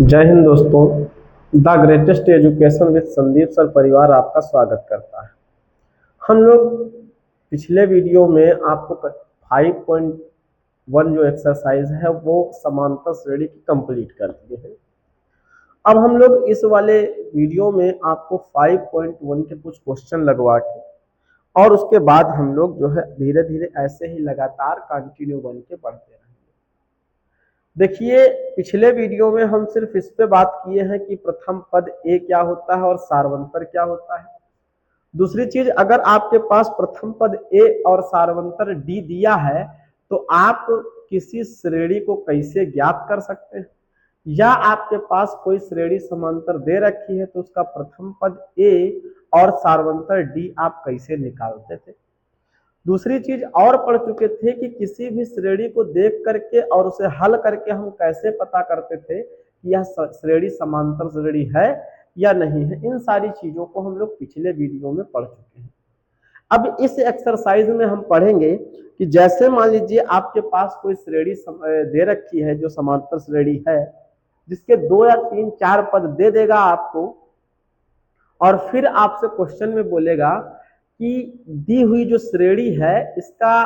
जय हिंद दोस्तों। The greatest education with Sandeep sir परिवार आपका स्वागत करता है। हम लोग पिछले वीडियो में आपको 5.1 जो एक्सरसाइज है वो समांतर श्रेणी की कंप्लीट कर दिए हैं। अब हम लोग इस वाले वीडियो में आपको 5.1 के कुछ क्वेश्चन लगवा के और उसके बाद हम लोग जो है धीरे धीरे ऐसे ही लगातार कंटिन्यू बन के बढ़ते रहेंगे। देखिए, पिछले वीडियो में हम सिर्फ इस पे बात किए हैं कि प्रथम पद ए क्या होता है और सार्वंतर क्या होता है। दूसरी चीज, अगर आपके पास प्रथम पद ए और सार्वंतर डी दिया है तो आप किसी श्रेणी को कैसे ज्ञात कर सकते हैं, या आपके पास कोई श्रेणी समांतर दे रखी है तो उसका प्रथम पद ए और सार्वंतर डी आप कैसे निकालते थे। दूसरी चीज और पढ़ चुके थे कि किसी भी श्रेणी को देख करके और उसे हल करके हम कैसे पता करते थे कि यह श्रेणी समांतर श्रेणी है या नहीं है। इन सारी चीजों को हम लोग पिछले वीडियो में पढ़ चुके हैं। अब इस एक्सरसाइज में हम पढ़ेंगे कि जैसे मान लीजिए आपके पास कोई श्रेणी दे रखी है जो समांतर श्रेणी है, जिसके 2 या 3 4 पद दे देगा आपको, और फिर आपसे क्वेश्चन में बोलेगा कि दी हुई जो श्रेणी है इसका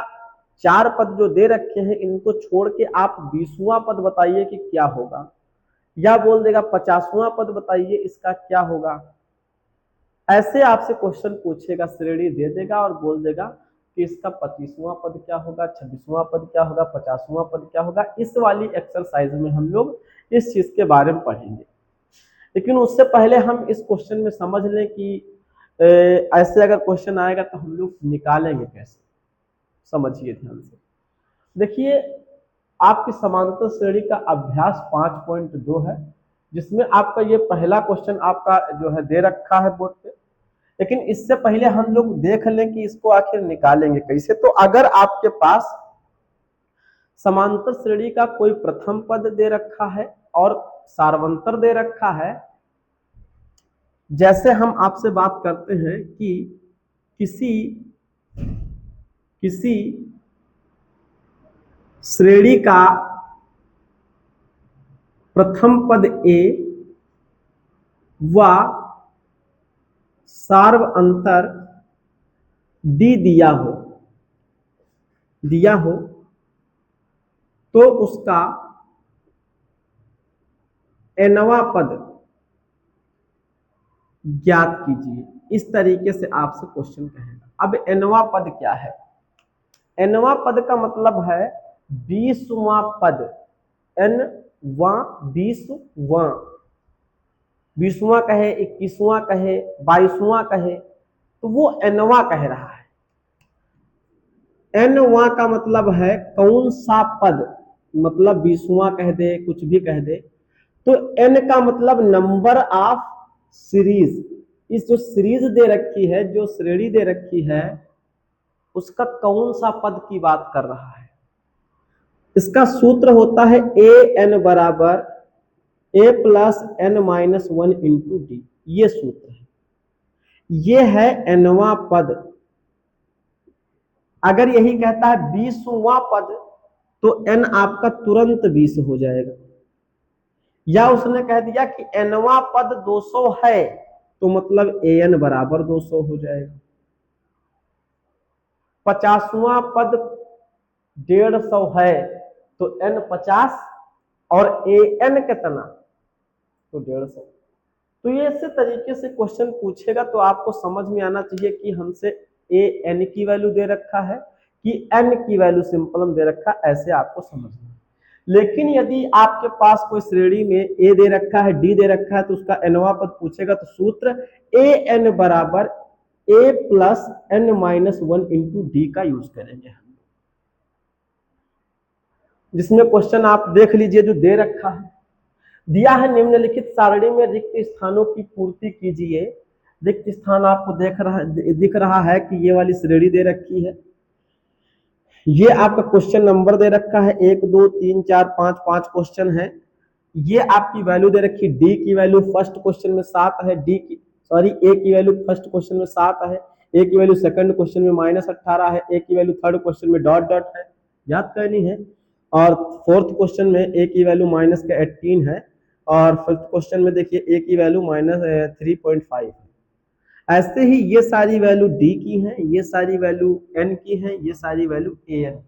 4 पद जो दे रखे हैं इनको छोड़ के आप 20वां पद बताइए कि क्या होगा, या बोल देगा 50वां पद बताइए इसका क्या होगा। ऐसे आपसे क्वेश्चन पूछेगा, श्रेणी दे देगा और बोल देगा कि इसका 25वां पद क्या होगा, 26वां पद क्या होगा, 50वां पद क्या होगा। इस वाली एक्सरसाइज में हम लोग इस चीज के बारे में पढ़ेंगे। लेकिन उससे पहले हम इस क्वेश्चन में समझ लें कि ऐसे अगर क्वेश्चन आएगा तो हम लोग निकालेंगे कैसे। समझिए ध्यान से। देखिए, आपकी समांतर श्रेणी का अभ्यास 5.2 है, जिसमें आपका ये पहला क्वेश्चन आपका जो है दे रखा है बोर्ड पे। लेकिन इससे पहले हम लोग देख लें कि इसको आखिर निकालेंगे कैसे। तो अगर आपके पास समांतर श्रेणी का कोई प्रथम पद दे रखा है और सार्वंतर दे रखा है, जैसे हम आपसे बात करते हैं कि किसी श्रेणी का प्रथम पद ए व सार्वंतर डी दिया हो तो उसका nवां पद ज्ञात कीजिए। इस तरीके से आपसे क्वेश्चन कहेगा। अब nवां पद क्या है? nवां पद का मतलब है 20वां पद। n-वां 20वां, 20वां कहे, 21वां कहे, 22वां कहे, तो वो nवां कह रहा है। nवां का मतलब है कौन सा पद, मतलब 20वां कह दे, कुछ भी कह दे। तो n का मतलब नंबर ऑफ सीरीज। इस जो सीरीज दे रखी है, जो श्रेणी दे रखी है, उसका कौन सा पद की बात कर रहा है। इसका सूत्र होता है an बराबर a plus n-1 into D. ये सूत्र है, ये है nवां पद। अगर यही कहता है 20वां पद तो n आपका तुरंत 20 हो जाएगा। या उसने कह दिया कि nवां पद 200 है तो मतलब an बराबर 200 हो जाएगा। 50वां पद 150 है तो n 50 और an कितना, तो 150। तो ये इस तरीके से क्वेश्चन पूछेगा तो आपको समझ में आना चाहिए कि हमसे an की वैल्यू दे रखा है कि n की वैल्यू सिंपल दे रखा है, ऐसे आपको समझना है। लेकिन यदि आपके पास कोई श्रेणी में a दे रखा है, d दे रखा है, तो उसका nवां पद पूछेगा तो सूत्र an बराबर a plus n-1 into D का यूज करेंगे हम, जिसमें क्वेश्चन आप देख लीजिए जो दे रखा है। दिया है निम्नलिखित सारणी में रिक्त स्थानों की पूर्ति कीजिए। रिक्त स्थान आपको दिख रहा है कि ये वाली श्रेणी दे रखी है। ये आपका क्वेश्चन नंबर दे रखा है 1 2 3 4 5 5 क्वेश्चन है। ये आपकी वैल्यू दे रखी, डी की वैल्यू फर्स्ट क्वेश्चन में 7 है, ए की वैल्यू फर्स्ट क्वेश्चन में 7 है, ए की वैल्यू सेकंड क्वेश्चन में -18 है, ए की वैल्यू थर्ड क्वेश्चन में डॉट डॉट है, याद करनी है। और फोर्थ क्वेश्चन में ए की वैल्यू -18 है, और फिफ्थ क्वेश्चन में देखिए ए की वैल्यू -3.5 है। ऐसे ही ये सारी वैल्यू डी की हैं, ये सारी वैल्यू एन की हैं, ये सारी वैल्यू ए एन की है।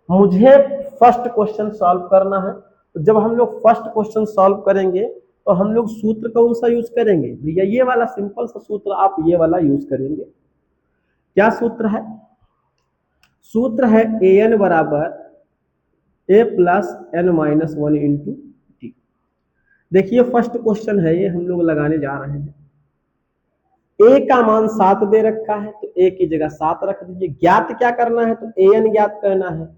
मुझे फर्स्ट क्वेश्चन सॉल्व करना है। तो जब हम लोग फर्स्ट क्वेश्चन सॉल्व करेंगे तो हम लोग सूत्र कौन सा यूज करेंगे भैया? ये वाला सिंपल सा सूत्र आप ये वाला यूज करेंगे। क्या सूत्र है? सूत्र है ए एन बराबर a plus n minus one into d. देखिए फर्स्ट क्वेश्चन है ये, हम लोग लगाने जा रहे हैं। ए का मान 7 दे रखा है तो ए की जगह 7 रख दीजिए। ज्ञात क्या करना है? तो ए एन ज्ञात करना है,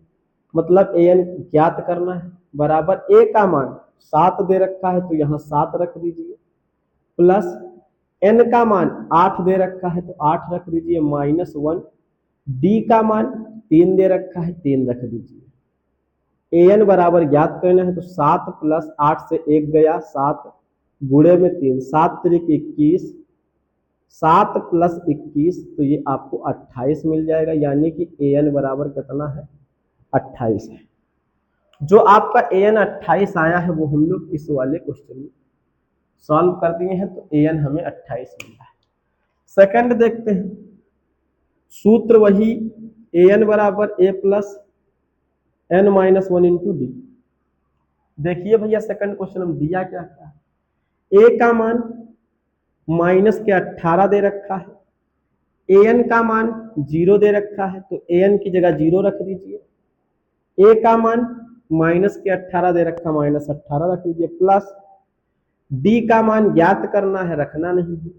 मतलब ए एन ज्ञात करना है बराबर ए का मान 7 दे रखा है तो यहाँ 7 रख दीजिए, प्लस एन का मान 8 दे रखा है तो 8 रख दीजिए, -1। डी का मान 3 दे रखा है, 3 रख दीजिए। ए एन बराबर ज्ञात करना है तो 7 प्लस 8 से 1 गया, 7 गुणे में 3, 7 त्रिक 21, 7 प्लस 21 तो ये आपको 28 मिल जाएगा। यानी कि ए एन बराबर कितना है? 28 है। जो आपका ए एन 28 आया है वो हम लोग इस वाले क्वेश्चन में सॉल्व कर दिए हैं, तो ए एन हमें 28 मिला है। सेकंड देखते हैं, सूत्र वही ए एन बराबर a plus n minus one into d. देखिए भैया सेकंड क्वेश्चन में दिया क्या क्या? ए का मान माइनस के 18 दे रखा है, ए एन का मान 0 दे रखा है तो ए एन की जगह 0 रख दीजिए। ए का मान माइनस के 18 दे रखा, -18 रख दीजिए, प्लस डी का मान ज्ञात करना है, रखना नहीं है।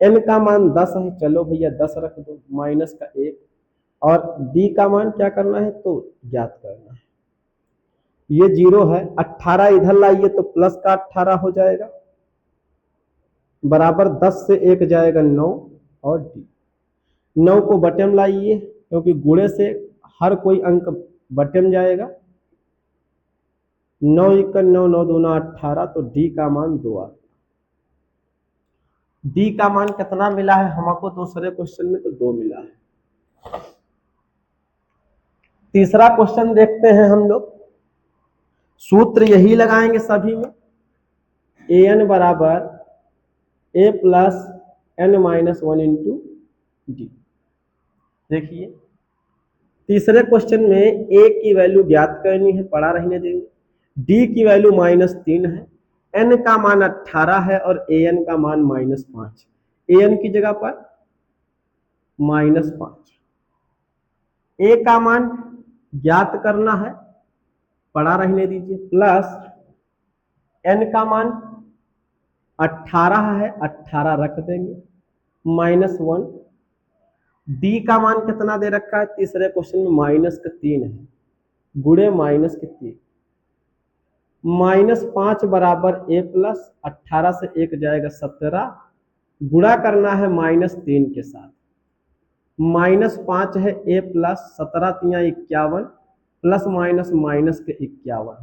एन का मान 10 है, चलो भैया 10 रख दो, माइनस का 1, और डी का मान क्या करना है? तो ज्ञात करना है। ये 0 है, 18 इधर लाइए तो प्लस का 18 हो जाएगा, बराबर 10 से 1 जाएगा 9, और डी 9 को बटम लाइए क्योंकि गुणे से हर कोई अंक बटम जाएगा। 9 × 9, 9 दूना 18, तो डी का मान 2 आ गया। डी का मान कितना मिला है हमको दूसरे क्वेश्चन में? तो 2 मिला है। तीसरा क्वेश्चन देखते हैं हम लोग, सूत्र यही लगाएंगे सभी में, ए एन बराबर a plus n minus one into d. देखिए तीसरे क्वेश्चन में ए की वैल्यू ज्ञात करनी है, पढ़ा रहने देंगे। डी की वैल्यू -3 है, एन का मान 18 है और ए एन का मान -5। ए एन की जगह पर -5। ए का मान ज्ञात करना है, पढ़ा रहने दीजिए, प्लस एन का मान 18 है, 18 रख देंगे, -1। डी का मान कितना दे रखा है तीसरे क्वेश्चन में? -3 है, गुणे -3, -5 बराबर ए प्लस 18 से 1 जाएगा 17, गुणा करना है -3 के साथ, -5 है ए प्लस 17 × 51, प्लस माइनस माइनस के 51,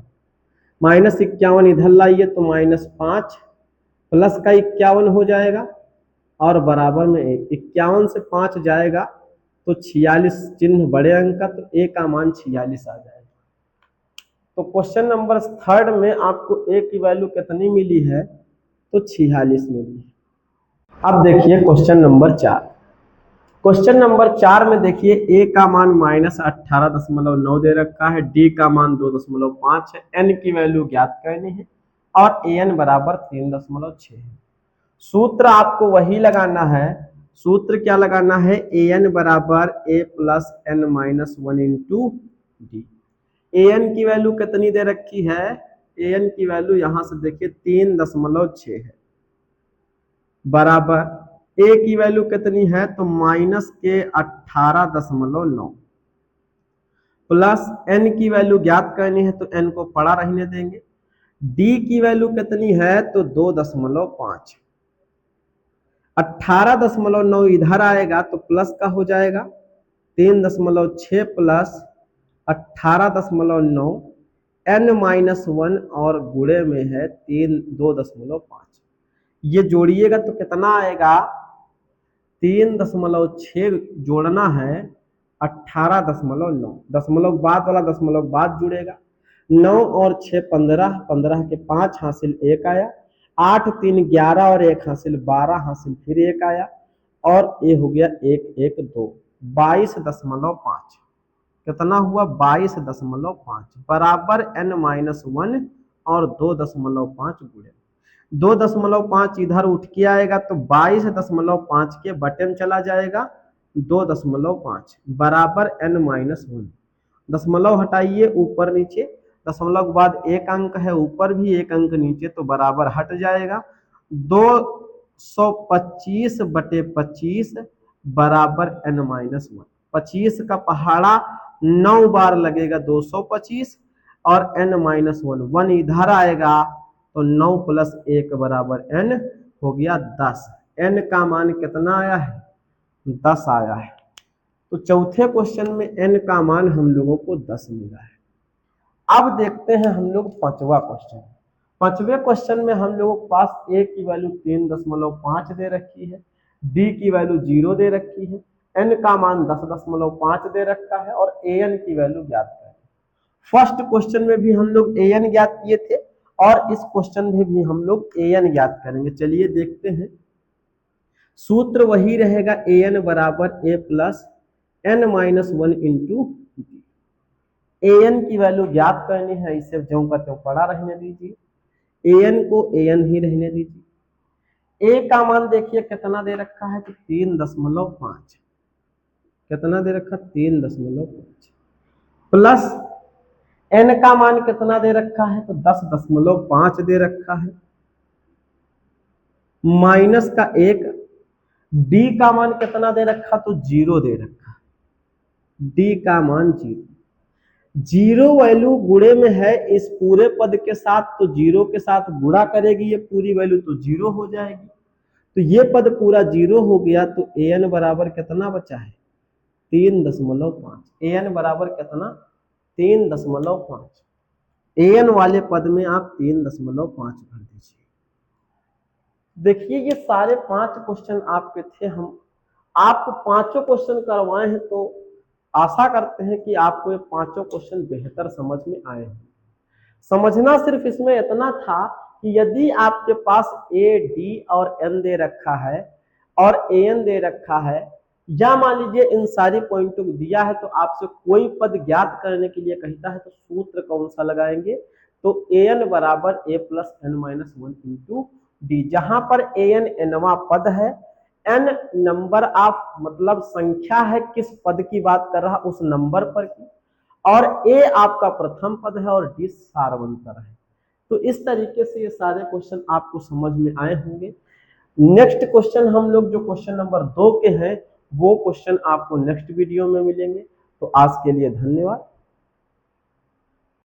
-51 इधर लाइए तो -5 प्लस का 51 हो जाएगा, और बराबर में 1, 51 से 5 जाएगा तो 46, चिन्ह बड़े अंक का, तो ए का मान 46 आ जाएगा। तो क्वेश्चन नंबर थर्ड में आपको ए की वैल्यू कितनी मिली है? तो 46 मिली है। अब देखिए क्वेश्चन नंबर 4। क्वेश्चन नंबर 4 में देखिए ए का मान -18.9 दे रखा है, डी का मान 2.5 है, एन की वैल्यू ज्ञात करनी है, और ए एन बराबर 3.6 है। सूत्र आपको वही लगाना है। सूत्र क्या लगाना है? ए एन बराबर a plus n minus one into d. A n की वैल्यू कितनी दे रखी है? ए एन की वैल्यू यहां से देखिए 3.6 है, बराबर ए की वैल्यू कितनी है? तो -18.9, प्लस एन की वैल्यू ज्ञात करनी है तो एन को पड़ा रहने देंगे। डी की वैल्यू कितनी है? तो 2.5। 18.9 इधर आएगा तो प्लस का हो जाएगा, 3.6 प्लस 18.9, n-1 और गुणे में है 2.5। ये जोड़िएगा तो कितना आएगा? 3.6 जोड़ना है 18.9, दशमलव बाद वाला दशमलव बाद जुड़ेगा, 9 और 6 15, 15 के 5 हासिल 1 आया, 8 3 11 और 1 हासिल 12 हासिल फिर 1 आया, और ये हो गया 1 1 2, 22.5। कितना हुआ 22.5 बराबर n-1 और 2.5 गुणे 2.5 इधर उठ के आएगा तो 22.5 के बटे में चला जाएगा 2.5 बराबर n-1। दशमलव हटाइए ऊपर नीचे, दशमलव के बाद एक अंक है ऊपर भी एक अंक नीचे तो बराबर हट जाएगा। 225 बटे 25 बराबर n-1। 25 का पहाड़ा 9 बार लगेगा 225 और n-1 1 इधर आएगा तो 9 प्लस 1 बराबर n हो गया 10। n का मान कितना आया है 10 आया है। तो चौथे क्वेश्चन में n का मान हम लोगों को 10 मिला है। अब देखते हैं हम लोग पांचवा क्वेश्चन। पांचवे क्वेश्चन में हम लोगों के पास a की वैल्यू 3.5 दे रखी है, d की वैल्यू 0 दे रखी है, n का मान 10.5 दे रखा है और an की वैल्यू ज्ञात करें। फर्स्ट क्वेश्चन में भी हम लोग an ज्ञात किए थे और इस क्वेश्चन में भी हम लोग an ज्ञात करेंगे। चलिए देखते हैं। सूत्र वही रहेगा an बराबर a plus n-1 into an की वैल्यू ज्ञात करनी है, इसे ज्यों का त्यों पड़ा रहने दीजिए, an को an ही रहने दीजिए। a का मान देखिए कितना दे रखा है तो 3.5, कितना दे रखा 3.5 प्लस n का मान कितना दे रखा है तो 10.5 दे रखा है, माइनस का 1, d का मान कितना दे रखा तो 0 दे रखा, d का मान 0 वैल्यू गुणे में है इस पूरे पद के साथ तो 0 के साथ गुणा करेगी ये पूरी वैल्यू तो 0 हो जाएगी। तो ये पद पूरा 0 हो गया तो an बराबर कितना बचा है 3.5। an बराबर कितना 3.5। an वाले पद में आप 3.5 भर दीजिए। देखिए ये सारे 5 क्वेश्चन आपके थे, हम आपको पांचों क्वेश्चन करवाए हैं तो आशा करते हैं कि आपको ये पांचों क्वेश्चन बेहतर समझ में आए हैं। समझना सिर्फ इसमें इतना था कि यदि आपके पास a, d और n दे रखा है और an दे रखा है, या मान लीजिए इन सारी पॉइंटों को दिया है तो आपसे कोई पद ज्ञात करने के लिए कहता है तो सूत्र कौन सा लगाएंगे तो an बराबर a plus n-1 into D. जहां पर an nवां पद है, n नंबर ऑफ मतलब संख्या है किस पद की बात कर रहा उस नंबर पर की, और a आपका प्रथम पद है और d सार्वंतर है। तो इस तरीके से ये सारे क्वेश्चन आपको समझ में आए होंगे। नेक्स्ट क्वेश्चन हम लोग जो क्वेश्चन नंबर 2 के हैं वो क्वेश्चन आपको नेक्स्ट वीडियो में मिलेंगे। तो आज के लिए धन्यवाद।